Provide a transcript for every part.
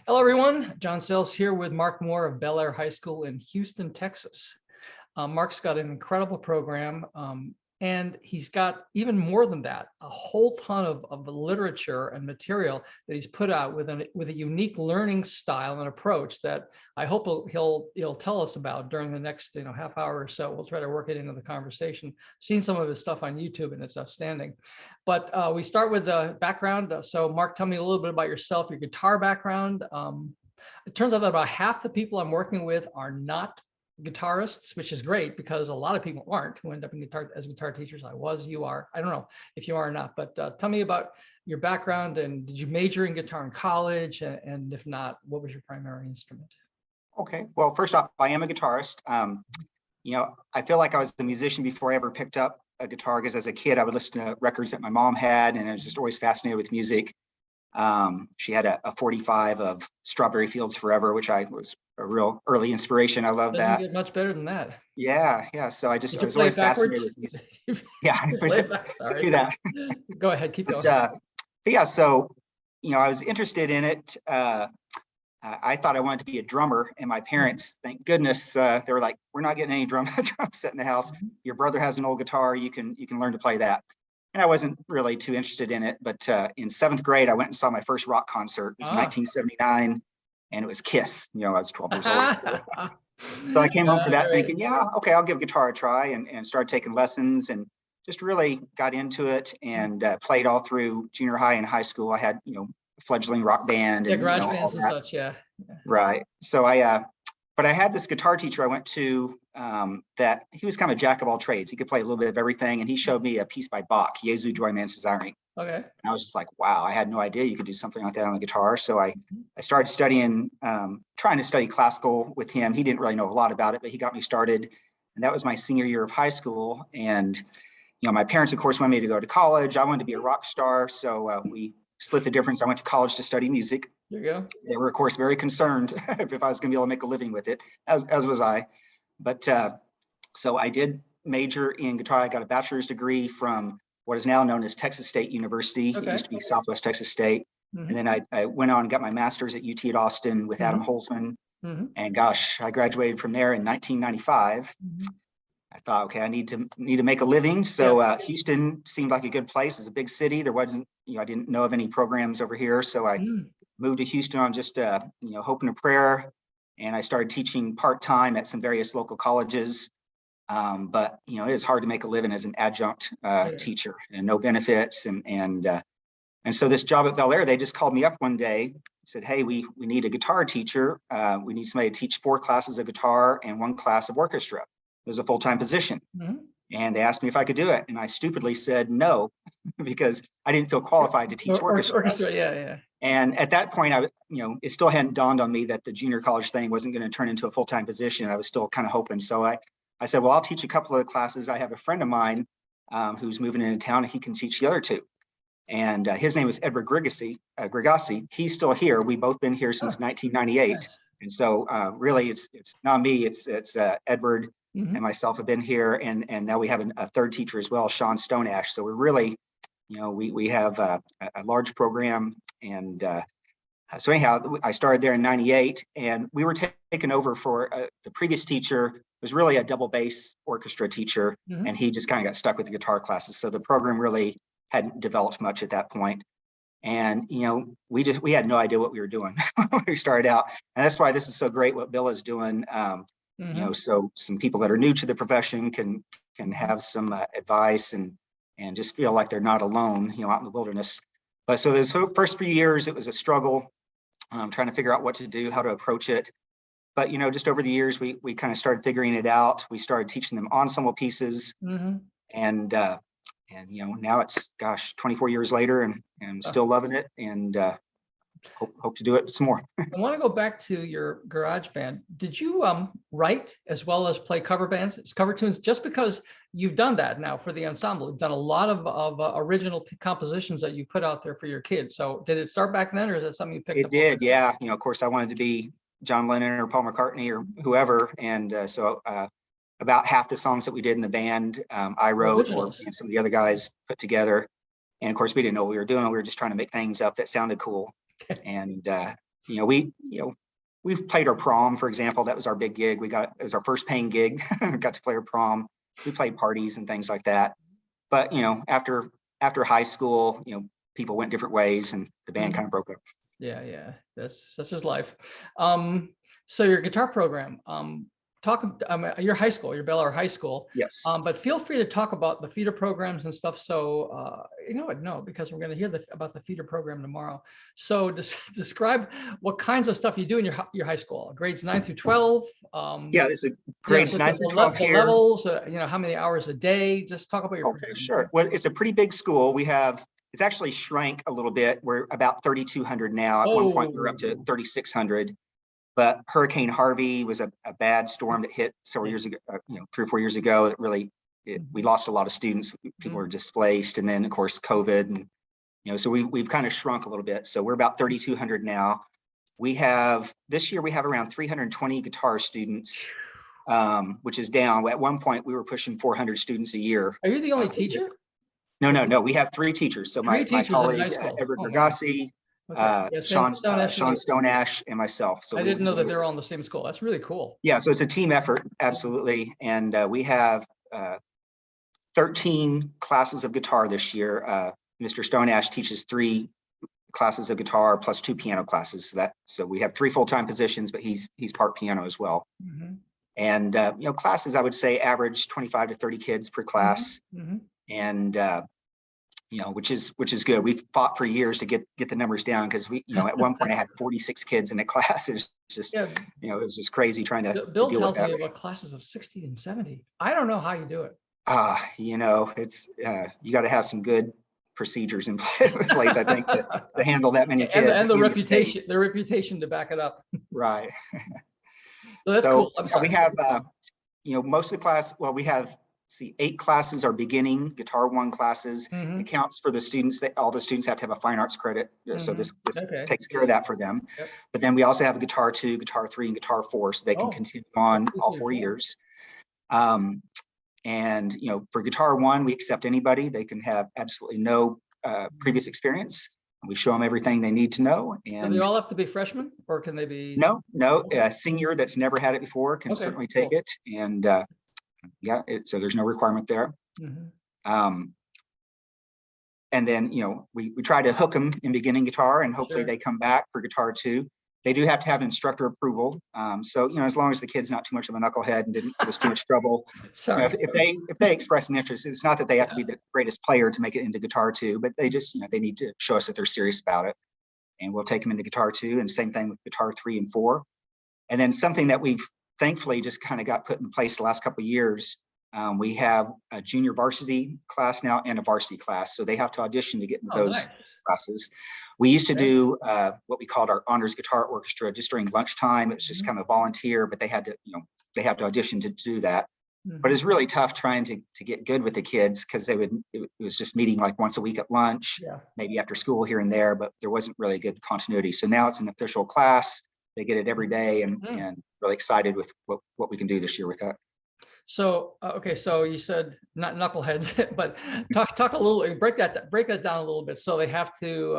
Hello, everyone. John Sayles here with Mark Moore of Bel Air High School in Houston, Texas. Mark's got an incredible program, and he's got even more than that, a whole ton of literature and material that he's put out with a unique learning style and approach that I hope he'll tell us about during the next half hour or so. We'll try to work it into the conversation. Seen some of his stuff on YouTube, and it's outstanding. But we start with the background. So Mark, tell me a little bit about yourself, your guitar background. It turns out that about half the people I'm working with are not guitarists, which is great because a lot of people aren't who end up in as guitar teachers. You are. I don't know if you are or not, but tell me about your background, and did you major in guitar in college? And if not, what was your primary instrument? Okay, well, first off, I am a guitarist. I feel like I was a musician before I ever picked up a guitar, because as a kid, I would listen to records that my mom had, and I was just always fascinated with music. She had a 45 of Strawberry Fields Forever, which was a real early inspiration. I love that. Doesn't get much better than that. Yeah. So I was always fascinated with music. Yeah, Sorry. do that. Go ahead, keep going. But yeah, so I was interested in it. I thought I wanted to be a drummer, and my parents, thank goodness, they were like, "We're not getting any drum set in the house. Your brother has an old guitar. You can learn to play that." And I wasn't really too interested in it. But in 7th grade, I went and saw my first rock concert. It was 1979, and it was Kiss. I was 12 years old. So I came home for that thinking, yeah, okay, I'll give guitar a try, and started taking lessons, and just really got into it, and played all through junior high and high school. I had, fledgling rock band and garage bands and such. Yeah. Right. So but I had this guitar teacher I went to that he was kind of a jack of all trades. He could play a little bit of everything, and he showed me a piece by Bach, Jesu Joy Mansazaring. Okay. And I was just like, wow, I had no idea you could do something like that on the guitar. So I started studying, trying to study classical with him. He didn't really know a lot about it, but he got me started. And that was my senior year of high school. And, my parents, of course, wanted me to go to college. I wanted to be a rock star. So we split the difference. I went to college to study music. There you go. They were, of course, very concerned if I was going to be able to make a living with it, as was I. But so I did major in guitar. I got a bachelor's degree from what is now known as Texas State University. Okay. It used to be Southwest Texas State. And then I went on and got my master's at UT at Austin with Adam Holzman. And gosh, I graduated from there in 1995. I thought, okay, I need to make a living. So Houston seemed like a good place. It's a big city. There wasn't, I didn't know of any programs over here. So I moved to Houston on just, hope and a prayer. And I started teaching part-time at some various local colleges. But, it is hard to make a living as an adjunct teacher, and no benefits. And so this job at Bel Air, they just called me up one day, said, hey, we need a guitar teacher. We need somebody to teach 4 classes of guitar and 1 class of orchestra. It was a full-time position. And they asked me if I could do it. And I stupidly said no, because I didn't feel qualified to teach orchestra. Yeah. And at that point, it still hadn't dawned on me that the junior college thing wasn't going to turn into a full-time position. I was still kind of hoping. So I said, well, I'll teach a couple of classes. I have a friend of mine who's moving into town, and he can teach the other 2. And his name is Edward Grigassi. He's still here. We've both been here since 1998. Nice. And so really, it's not me. It's Edward and myself have been here, and now we have a 3rd teacher as well, Sean Stoneash. So we're really, we have a large program. And so anyhow, I started there in 98, and we were taken over for the previous teacher was really a double bass orchestra teacher, and he just kind of got stuck with the guitar classes. So the program really hadn't developed much at that point. And, we had no idea what we were doing when we started out. And that's why this is so great what Bill is doing. So some people that are new to the profession can have some advice and just feel like they're not alone, out in the wilderness. But so those first few years, it was a struggle, trying to figure out what to do, how to approach it. But, just over the years, we kind of started figuring it out. We started teaching them ensemble pieces. And now it's, 24 years later, and I'm still loving it, and hope to do it some more. I want to go back to your garage band. Did you write as well as play cover tunes? Just because you've done that now for the ensemble, you've done a lot of original compositions that you put out there for your kids. So did it start back then, or is that something you picked up? It did, yeah. Of course, I wanted to be John Lennon or Paul McCartney or whoever, and so about half the songs that we did in the band, I wrote, and some of the other guys put together. And of course, we didn't know what we were doing. We were just trying to make things up that sounded cool. And we've played our prom, for example. That was our big gig. It was our first paying gig. Got to play our prom. We played parties and things like that. But, after high school, people went different ways and the band kind of broke up. Yeah. That's such as life. So your guitar program, you're high school, you're Bel Air High School. Yes. But feel free to talk about the feeder programs and stuff. So, because we're going to hear about the feeder program tomorrow. So describe what kinds of stuff you do in your high school, grades 9 through 12. Yeah, this is grades 9 through 12 the here. levels, how many hours a day? Just talk about your Okay, sure. Well, it's a pretty big school. It's actually shrank a little bit. We're about 3,200 now. At one point, we were up to 3,600. But Hurricane Harvey was a bad storm that hit several years ago, 3 or 4 years ago. We lost a lot of students. People were displaced. And then, of course, COVID. And, so we've kind of shrunk a little bit. So we're about 3,200 now. This year, we have around 320 guitar students, which is down. At one point, we were pushing 400 students a year. Are you the only teacher? No. We have 3 teachers. So my colleague, Everett Gergassi, Sean Stoneash, and myself. So I didn't know that they're all in the same school. That's really cool. Yeah, so it's a team effort, absolutely. And we have 13 classes of guitar this year. Mr. Stoneash teaches 3 classes of guitar plus 2 piano classes. So we have 3 full-time positions, but he's part piano as well. And classes, I would say, average 25 to 30 kids per class. And which is good. We've fought for years to get the numbers down because at one point I had 46 kids in a class. It was just, it was just crazy trying to Bill deal with tells that. me about classes of 60 and 70. I don't know how you do it. It's you got to have some good procedures in place, I think, to handle that many kids. And the reputation to back it up. Right. So that's cool. We have, most of the class, we have 8 classes are beginning Guitar 1 classes. It counts for the students that all the students have to have a fine arts credit. So this takes care of that for them. But then we also have a Guitar 2, Guitar 3, and Guitar 4, so they can continue on all 4 years. And for Guitar 1, we accept anybody. They can have absolutely no previous experience. We show them everything they need to know. And do they all have to be freshmen, or can they be? No. A senior that's never had it before can certainly take it. And so there's no requirement there. And then, we try to hook them in beginning guitar, and hopefully they come back for Guitar 2. They do have to have instructor approval. So, as long as the kid's not too much of a knucklehead and didn't give us too much trouble. If they express an interest, it's not that they have to be the greatest player to make it into Guitar 2, but they just, they need to show us that they're serious about it. And we'll take them into Guitar 2, and same thing with Guitar 3 and 4. And then something that we've thankfully just kind of got put in place the last couple of years. We have a junior varsity class now and a varsity class. So they have to audition to get into those classes. We used to do what we called our honors guitar orchestra just during lunchtime. It was just kind of volunteer, but they had to audition to do that. But it's really tough trying to get good with the kids because it was just meeting like once a week at lunch, maybe after school here and there, but there wasn't really good continuity. So now it's an official class. They get it every day, and really excited with what we can do this year with that. So, so you said not knuckleheads, but talk a little, break that down a little bit. So they have to,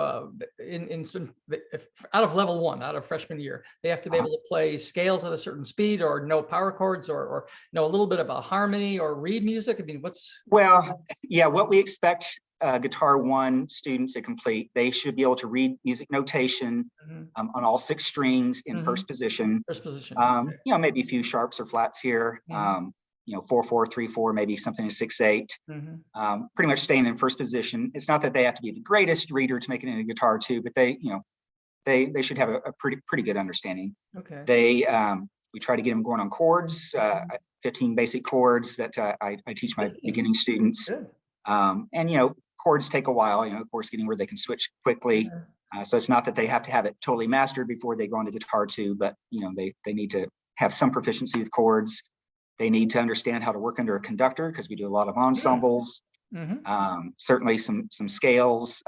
out of level 1, out of freshman year, they have to be able to play scales at a certain speed, or know power chords, or know a little bit about harmony, or read music. I mean, what we expect Guitar 1 students to complete, they should be able to read music notation on all 6 strings in first position. Maybe a few sharps or flats here. 4/4, 3/4, maybe something in 6/8. Pretty much staying in first position. It's not that they have to be the greatest reader to make it into Guitar 2, but they should have a pretty good understanding. We try to get them going on chords, 15 basic chords that I teach my beginning students. And chords take a while. Of course, getting where they can switch quickly. So it's not that they have to have it totally mastered before they go into Guitar 2, but they need to have some proficiency with chords. They need to understand how to work under a conductor because we do a lot of ensembles. Certainly some scales.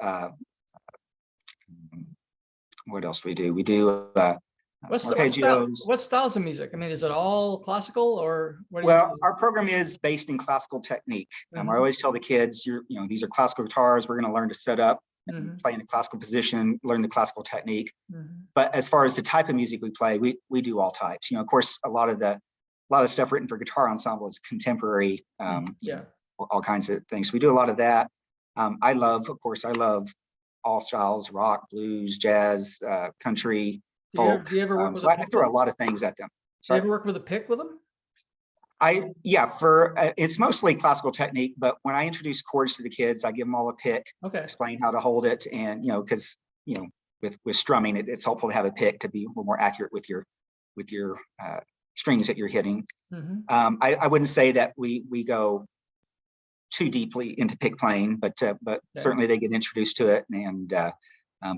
What else do we do? We do arpeggios. What styles of music? I mean, is it all classical, or what? Our program is based in classical technique. I always tell the kids, these are classical guitars. We're going to learn to set up, Mhm. play in a classical position, learn the classical technique. Mhm. But as far as the type of music we play, we do all types. Of course, a lot of stuff written for guitar ensemble is contemporary, Yeah. all kinds of things. We do a lot of that. I love all styles: rock, blues, jazz, country, folk. Do you ever work with So a I pick? throw a lot of things at them. Do you Sorry. ever work with a pick with them? For it's mostly classical technique, but when I introduce chords to the kids, I give them all a pick, Okay. explain how to hold it, and because with strumming, it's helpful to have a pick to be a little more accurate with your strings that you're hitting. Mhm. I wouldn't say that we go too deeply into pick playing, but certainly they get introduced to it, and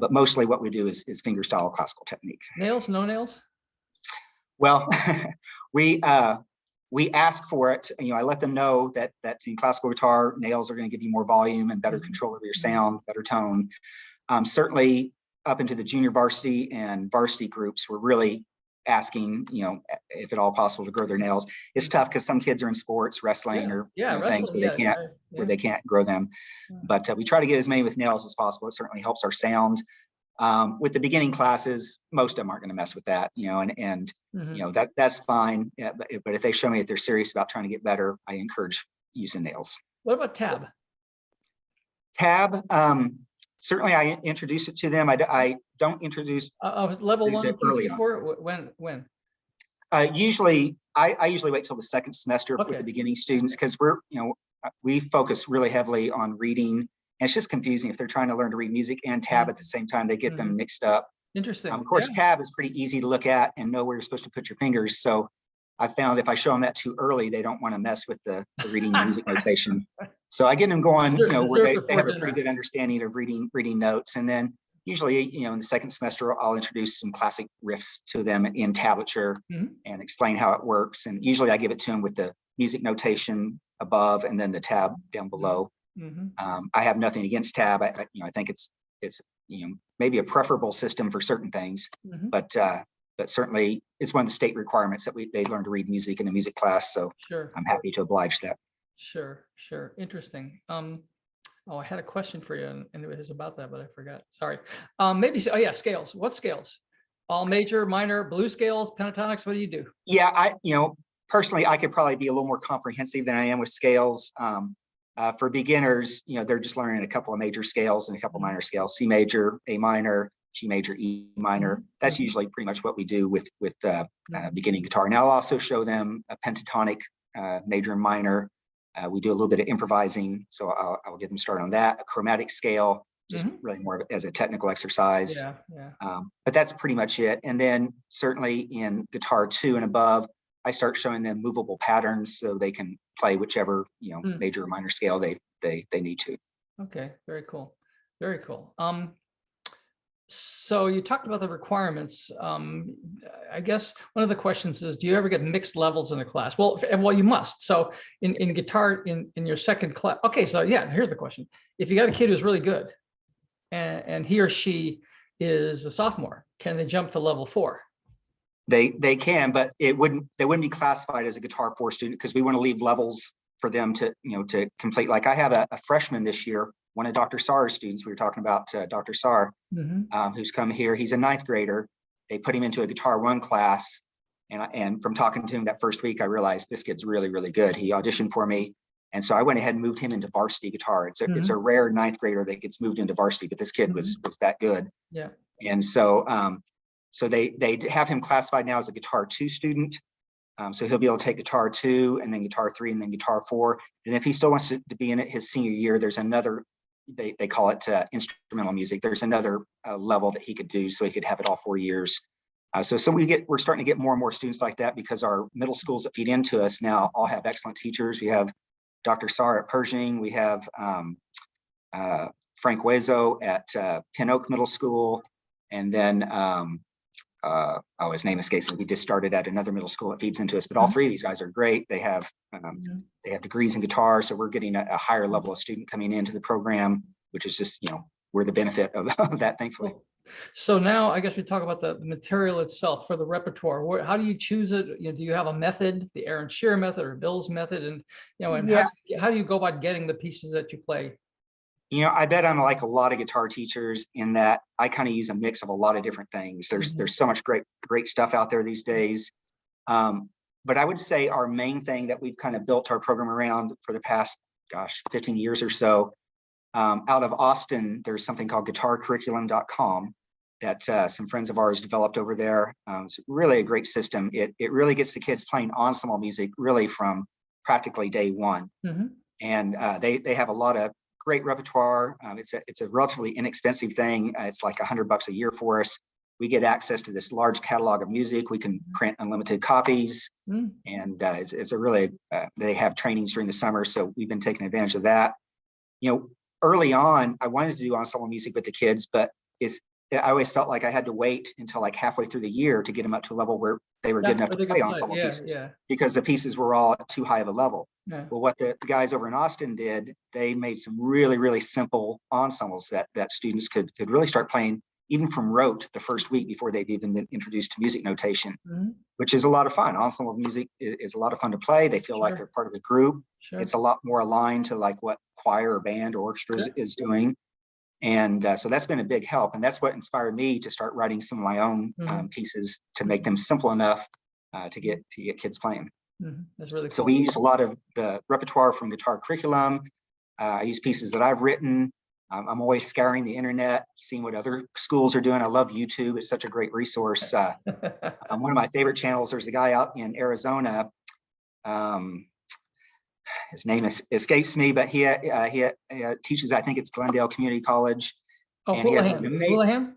but mostly what we do is fingerstyle classical technique. Nails? No nails? Well, we ask for it. I let them know that in classical guitar, nails are going to give you more volume and better Mhm. control over your sound, better tone. Certainly up into the junior varsity and varsity groups, we're really asking, if at all possible, to grow their nails. It's tough because some kids are in sports, wrestling, or things Wrestling. where they can't grow them. But we try to get as many with nails as possible. It certainly helps our sound. With the beginning classes, most of them aren't going to mess with that, and Mhm. that's fine. Yeah, but if they show me that they're serious about trying to get better, I encourage using nails. What about tab? Tab, certainly I introduce it to them. I don't introduce Level it 1, 2, early 3, on. 4. When? Usually, I usually wait till the second semester with the beginning students, because we focus really heavily on reading, and it's just confusing if they're trying to learn to read music and tab at the same time. They get them mixed up. Interesting. Of course, tab is pretty easy to look at and know where you're supposed to put your fingers. So I found if I show them that too early, they don't want to mess with the reading music notation. So I get them going, where they have a pretty good understanding of reading notes. And then usually, in the second semester, I'll introduce some classic riffs to them in tablature and explain how it works. And usually I give it to them with the music notation above and then the tab down below. I have nothing against tab. I think it's maybe a preferable system for certain things, but certainly it's one of the state requirements that they learn to read music in a music class. So I'm happy to oblige that. Sure. Interesting. Oh, I had a question for you, and it was about that, but I forgot. Sorry. Maybe. Oh, yeah. Scales. What scales? All major, minor, blues scales, pentatonics. What do you do? Yeah, personally, I could probably be a little more comprehensive than I am with scales. For beginners, they're just learning a couple of major scales and a couple of minor scales: C major, A minor, G major, E minor. That's usually pretty much what we do with beginning guitar. Now I'll also show them a pentatonic, major and minor. We do a little bit of improvising, so I'll get them started on that. A chromatic scale, just really more as a technical exercise. But that's pretty much it. And then certainly in guitar 2 and above, I start showing them movable patterns so they can play whichever major or minor scale they need to. Okay, very cool. So you talked about the requirements. I guess one of the questions is, do you ever get mixed levels in a class? Well, you must. So in guitar, in your second class. Okay, so yeah, here's the question. If you got a kid who's really good and he or she is a sophomore, can they jump to level 4? They can, but they wouldn't be classified as a guitar 4 student, because we want to leave levels for them to complete. Like I have a freshman this year, one of Dr. Saar's students. We were talking about Dr. Saar, who's come here. He's a 9th grader. They put him into a guitar 1 class, and from talking to him that first week, I realized this kid's really, really good. He auditioned for me, and so I went ahead and moved him into varsity guitar. It's a rare 9th grader that gets moved into varsity, but this kid was that good. Yeah. And so so they have him classified now as a guitar 2 student. So he'll be able to take guitar 2 and then guitar 3 and then guitar 4. And if he still wants to be in it his senior year, there's another, they call it instrumental music. There's another level that he could do, so he could have it all 4 years. So we're starting to get more and more students like that, because our middle schools that feed into us now all have excellent teachers. We have Dr. Saar at Pershing. We have Frank Wezo at Pin Oak Middle School. And then his name escapes me. We just started at another middle school that feeds into us, but all 3 of these guys are great. They have degrees in guitar, so we're getting a higher level of student coming into the program, which is just we're the benefit of that, thankfully. So now I guess we talk about the material itself for the repertoire. How do you choose it? Do you have a method, the Aaron Shearer method or Bill's method, and how do you go about getting the pieces that you play? I bet I'm like a lot of guitar teachers in that I kind of use a mix of a lot of different things. There's so much great stuff out there these days. But I would say our main thing that we've kind of built our program around for the past, 15 years or so, out of Austin, there's something called guitarcurriculum.com that some friends of ours developed over there. It's really a great system. It really gets the kids playing ensemble music really from practically day one. And they have a lot of great repertoire. It's a relatively inexpensive thing. It's like $100 a year for us. We get access to this large catalog of music. We can print unlimited copies, and it's a really. They have trainings during the summer, so we've been taking advantage of that. Early on, I wanted to do ensemble music with the kids, but I always felt like I had to wait until like halfway through the year to get them up to a level where they were good enough to play ensemble pieces, because the pieces were all at too high of a level. Well, what the guys over in Austin did, they made some really, really simple ensembles that students could really start playing even from rote the first week before they've even been introduced to music notation, which is a lot of fun. Ensemble music is a lot of fun to play. They feel like they're part of the group. It's a lot more aligned to like what choir or band or orchestra is doing. And so that's been a big help. And that's what inspired me to start writing some of my own pieces to make them simple enough to get kids playing. That's really cool. So we use a lot of the repertoire from Guitar Curriculum. I use pieces that I've written. I'm always scouring the internet, seeing what other schools are doing. I love YouTube. It's such a great resource. One of my favorite channels, there's a guy out in Arizona. His name escapes me, but he teaches, I think it's Glendale Community College. Oh, and he has an amazing,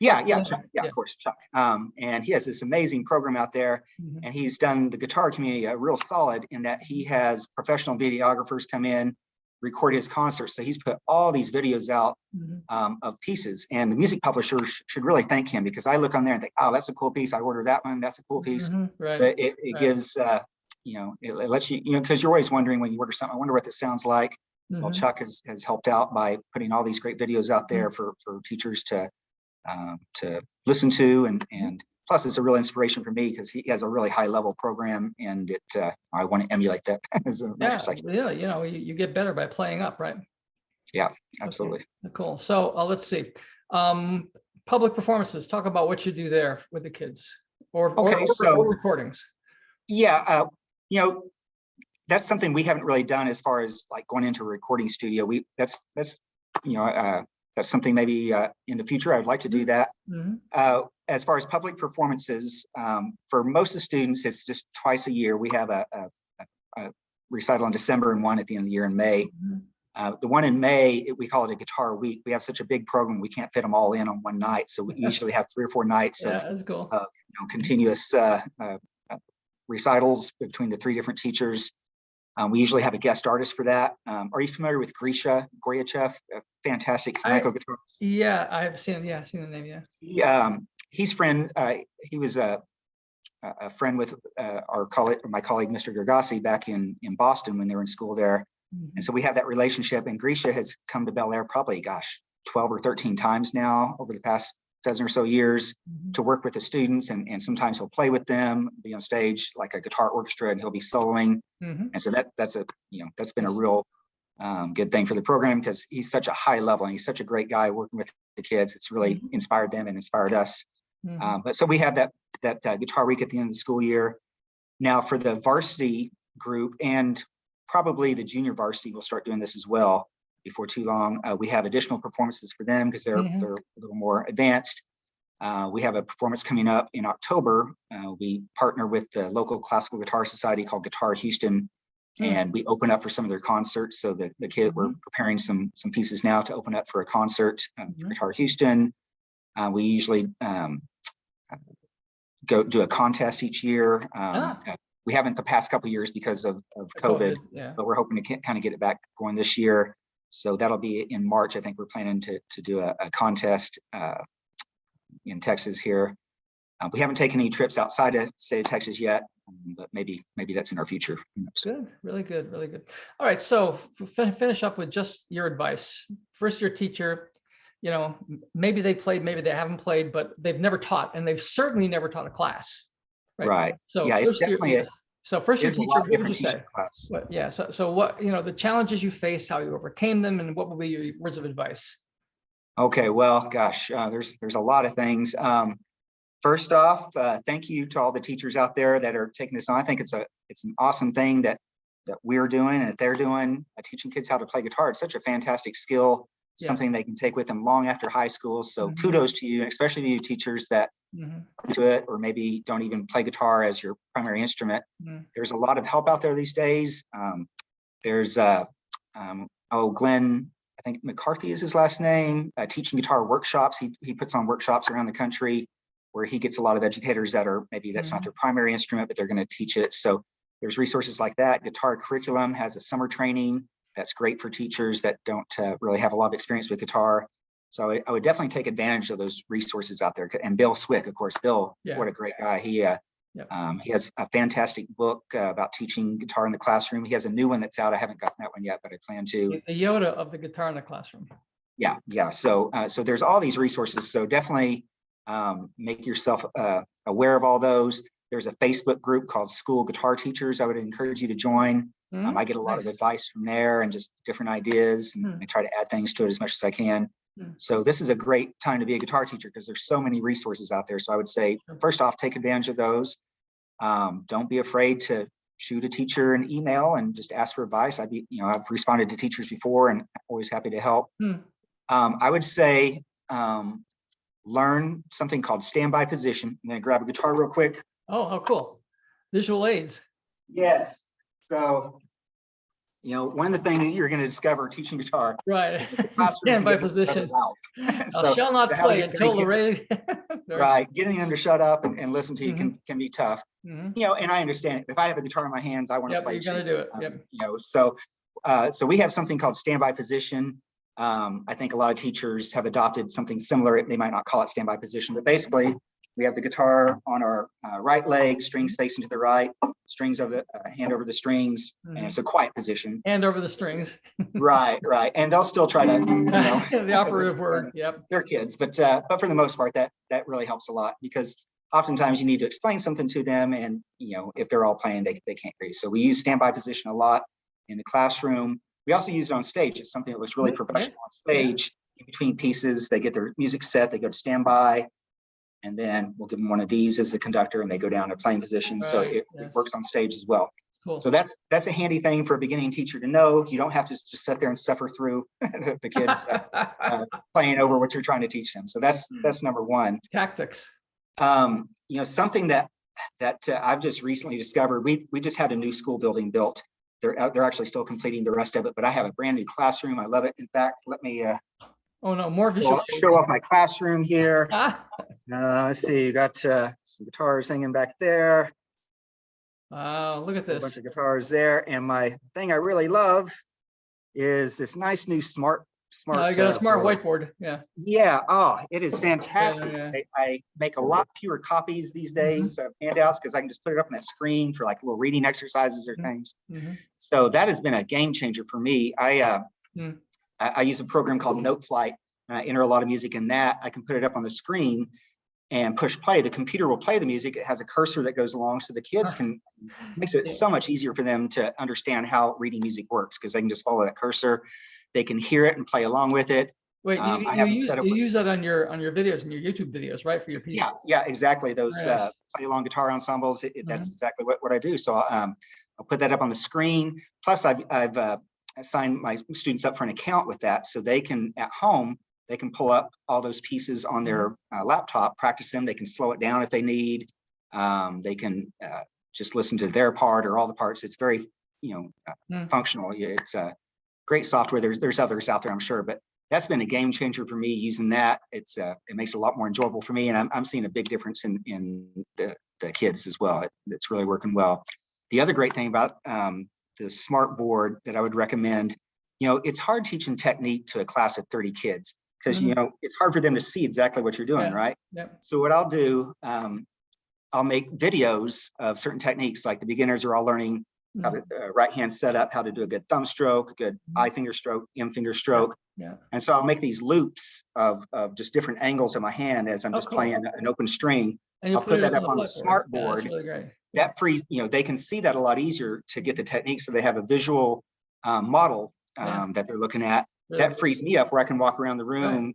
Chuck, of course, Chuck. And he has this amazing program out there, and he's done the guitar community a real solid in that he has professional videographers come in, record his concerts. So he's put all these videos out of pieces, and the music publishers should really thank him, because I look on there and think, oh, that's a cool piece. I ordered that one. That's a cool piece. So it gives, it lets you, because you're always wondering when you order something, I wonder what this sounds like. Well, Chuck has helped out by putting all these great videos out there for teachers to listen to, and plus it's a real inspiration for me because he has a really high level program, and I want to emulate that as much as I can. You get better by playing up, right? Yeah, absolutely. Okay. Cool. So let's see. Public performances. Talk about what you do there with the kids, or recordings. Yeah, that's something we haven't really done as far as like going into a recording studio. That's something maybe in the future I'd like to do that. As far as public performances, for most of the students, it's just twice a year. We have a recital in December and one at the end of the year in May. The one in May, we call it a guitar week. We have such a big program, we can't fit them all in on one night. So we usually have 3 or 4 nights of continuous recitals between the 3 different teachers. We usually have a guest artist for that. Are you familiar with Grisha Goryachev, a fantastic flamenco guitarist? Yeah, I've seen the name. Yeah. He's friend. He was a friend with my colleague, Mr. Gergasi, back in Boston when they were in school there. And so we have that relationship. And Grisha has come to Bel Air probably, 12 or 13 times now over the past dozen or so years to work with the students, and sometimes he'll play with them, be on stage like a guitar orchestra, and he'll be soloing. And so that's been a real good thing for the program, because he's such a high level and he's such a great guy working with the kids. It's really inspired them and inspired us. But so we have that guitar week at the end of the school year. Now for the varsity group, and probably the junior varsity will start doing this as well before too long. We have additional performances for them because they're a little more advanced. We have a performance coming up in October. We partner with the local classical guitar society called Guitar Houston, and we open up for some of their concerts. So the kid, we're preparing some pieces now to open up for a concert for Guitar Houston. We usually go do a contest each year. We haven't the past couple of years because of COVID, but we're hoping to kind of get it back going this year. So that'll be in March. I think we're planning to do a contest in Texas here. We haven't taken any trips outside of state of Texas yet, but maybe that's in our future. Good, really good, really good. All right, so finish up with just your advice. First year teacher, maybe they played, maybe they haven't played, but they've never taught, and they've certainly never taught a class. Right. So yeah, it's definitely So first year There's a teacher, lot of what would different you say? teaching class. What, yeah. So what, the challenges you faced, how you overcame them, and what would be your words of advice? Okay, well, gosh, there's a lot of things. First off, thank you to all the teachers out there that are taking this on. I think it's an awesome thing that we're doing and that they're doing, teaching kids how to play guitar. It's such a fantastic skill, Yeah. something they can take with them long after high school. So kudos to you, especially to you teachers that do it, or maybe don't even play guitar as your primary instrument. There's a lot of help out there these days. There's Glenn, I think McCarthy is his last name, teaching guitar workshops. He puts on workshops around the country where he gets a lot of educators that are, maybe that's not their primary instrument, but they're going to teach it. So there's resources like that. Guitar Curriculum has a summer training that's great for teachers that don't really have a lot of experience with guitar. So I would definitely take advantage of those resources out there. And Bill Swick, of course, Bill, what a great guy. He has a fantastic book about teaching guitar in the classroom. He has a new one that's out. I haven't gotten that one yet, but I plan to. The Yoda of the guitar in the classroom. Yeah. So there's all these resources. So definitely make yourself aware of all those. There's a Facebook group called School Guitar Teachers. I would encourage you to join. I get a lot of advice from there and just different ideas, and I try to add things to it as much as I can. So this is a great time to be a guitar teacher because there's so many resources out there. So I would say, first off, take advantage of those. Don't be afraid to shoot a teacher an email and just ask for advice. I've responded to teachers before and always happy to help. I would say, learn something called standby position. I'm going to grab a guitar real quick. Oh, how cool. Visual aids. Yes. So, one of the things that you're going to discover teaching guitar. Right. Standby position. So, shall not play until the ready. Right. Getting them to shut up and listen to you can be tough. And I understand it. If I have a guitar in my hands, I want to play. You're going to do it. So we have something called standby position. I think a lot of teachers have adopted something similar. They might not call it standby position, but basically we have the guitar on our right leg, strings facing to the right, strings over the hand over the strings, and it's a quiet position. Hand over the strings. Right. And they'll still try to, the operative word. They're kids, but for the most part, that really helps a lot because oftentimes you need to explain something to them, and if they're all playing, they can't hear you. So we use standby position a lot in the classroom. We also use it on stage. It's something that looks really professional on stage. In between pieces, they get their music set, they go to standby, and then we'll give them one of these as the conductor, and they go down to playing position. So it works on stage as well. Cool. So that's a handy thing for a beginning teacher to know. You don't have to just sit there and suffer through the kids playing over what you're trying to teach them. So that's number one. Tactics. Something that I've just recently discovered. We just had a new school building built. They're actually still completing the rest of it, but I have a brand new classroom. I love it. In fact, let me oh no, more visual. Show off my classroom here. Let's see, you got some guitars hanging back there. Wow, look at this. A bunch of guitars there. And my thing I really love is this nice new smart. I got a smart whiteboard. Yeah. Oh, it is fantastic. I make a lot fewer copies these days of handouts because I can just put it up on that screen for like little reading exercises or things. So that has been a game changer for me. I use a program called NoteFlight, and I enter a lot of music in that. I can put it up on the screen and push play. The computer will play the music. It has a cursor that goes along, so the kids makes it so much easier for them to understand how reading music works because they can just follow that cursor. They can hear it and play along with it. Wait, you use that on your videos and your YouTube videos, right? For your pieces. Yeah, exactly. Those play along guitar ensembles. That's exactly what I do. So I'll put that up on the screen. Plus, I've assigned my students up for an account with that, so they can at home they can pull up all those pieces on their laptop, practice them. They can slow it down if they need. They can just listen to their part or all the parts. It's very functional. It's great software. There's others out there, I'm sure, but that's been a game changer for me using that. It makes it a lot more enjoyable for me, and I'm seeing a big difference in the kids as well. It's really working well. The other great thing about the smart board that I would recommend, it's hard teaching technique to a class of 30 kids because it's hard for them to see exactly what you're doing, right? So what I'll do, I'll make videos of certain techniques, like the beginners are all learning how to right hand setup, how to do a good thumb stroke, a good eye finger stroke, M finger stroke. Yeah. And so I'll make these loops of just different angles of my hand as I'm Oh, just cool. playing an open string. And you I'll put put it that on up the on the fretboard. smart Yeah, that's board. really great. That frees, they can see that a lot easier to get the technique. So they have a visual model that they're looking at. Really That frees me up where I can walk around the room, right.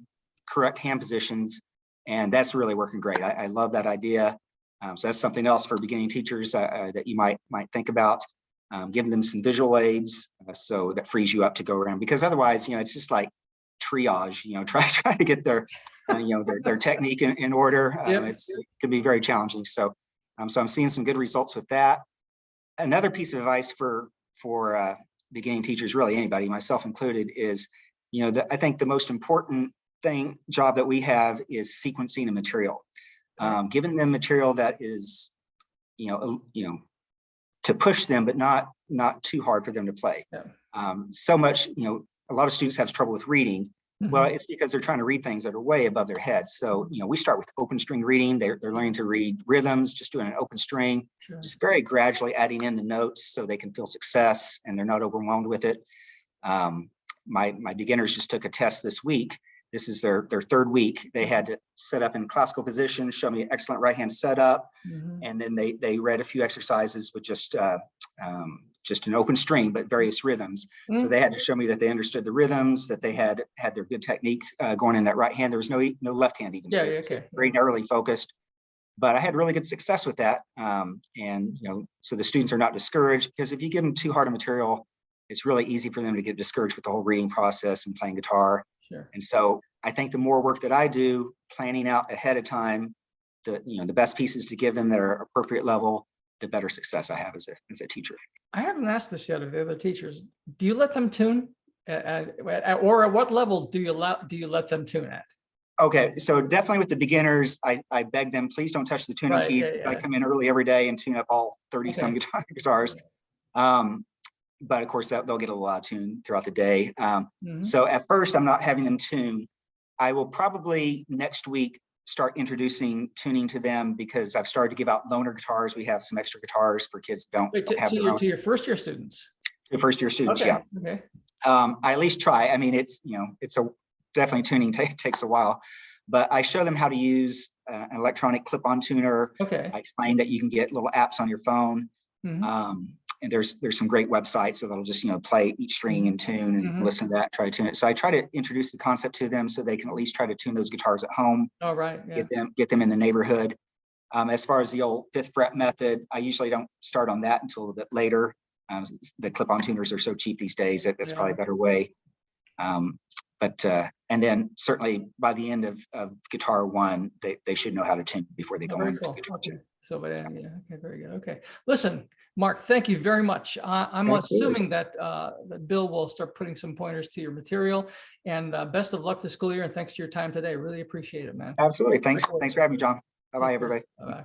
correct hand positions. And that's really working great. I love that idea. So that's something else for beginning teachers that you might think about. Giving them some visual aids so that frees you up to go around, because otherwise, it's just like triage, try to get their their technique in order. It can be very challenging. So I'm seeing some good results with that. Another piece of advice for beginning teachers, really anybody, myself included, is I think the most important job that we have is sequencing the material. Giving them material that is to push them, but not too hard for them to play. So much, a lot of students have trouble with reading. Well, it's because they're trying to read things that are way above their heads. So, we start with open string reading. They're learning to read rhythms, just doing an open string, just very gradually adding in the notes so they can feel success and they're not overwhelmed with it. My beginners just took a test this week. This is their third week. They had to set up in classical position, show me an excellent right hand setup, and then they read a few exercises with just an open string, but various rhythms. So they had to show me that they understood the rhythms, that they had their good technique going in that right hand. There was no left hand even. Very narrowly focused. But I had really good success with that. And so the students are not discouraged, because if you give them too hard a material, it's really easy for them to get discouraged with the whole reading process and playing guitar. And so I think the more work that I do, planning out ahead of time, the best pieces to give them that are appropriate level, the better success I have as a teacher. I haven't asked this yet of the other teachers. Do you let them tune, or at what level do you let them tune at? Okay, so definitely with the beginners, I beg them, please don't touch the tuning keys, because I come in early every day and tune up all 30 some guitars. But of course, they'll get a lot of tune throughout the day. So at first, I'm not having them tune. I will probably next week start introducing tuning to them, because I've started to give out loaner guitars. We have some extra guitars for kids that don't have their own. To your first year students. To first year students, yeah. Okay. I at least try. I mean, it's definitely tuning takes a while, but I show them how to use an electronic clip-on tuner. I explain that you can get little apps on your phone. And there's some great websites that'll just play each string in tune and listen to that, try to tune it. So I try to introduce the concept to them so they can at least try to tune those guitars at home. Get them in the neighborhood. As far as the old 5th fret method, I usually don't start on that until a bit later. The clip-on tuners are so cheap these days that that's probably a better way. And then certainly by the end of guitar 1, they should know how to tune before they go into guitar 2. So by then, okay, very good. Okay, listen, Mark, thank you very much. I'm assuming that Bill will start putting some pointers to your material. And best of luck this school year, and thanks for your time today. Really appreciate it, man. Absolutely. Thanks for having me, John. Bye-bye, everybody. Bye-bye.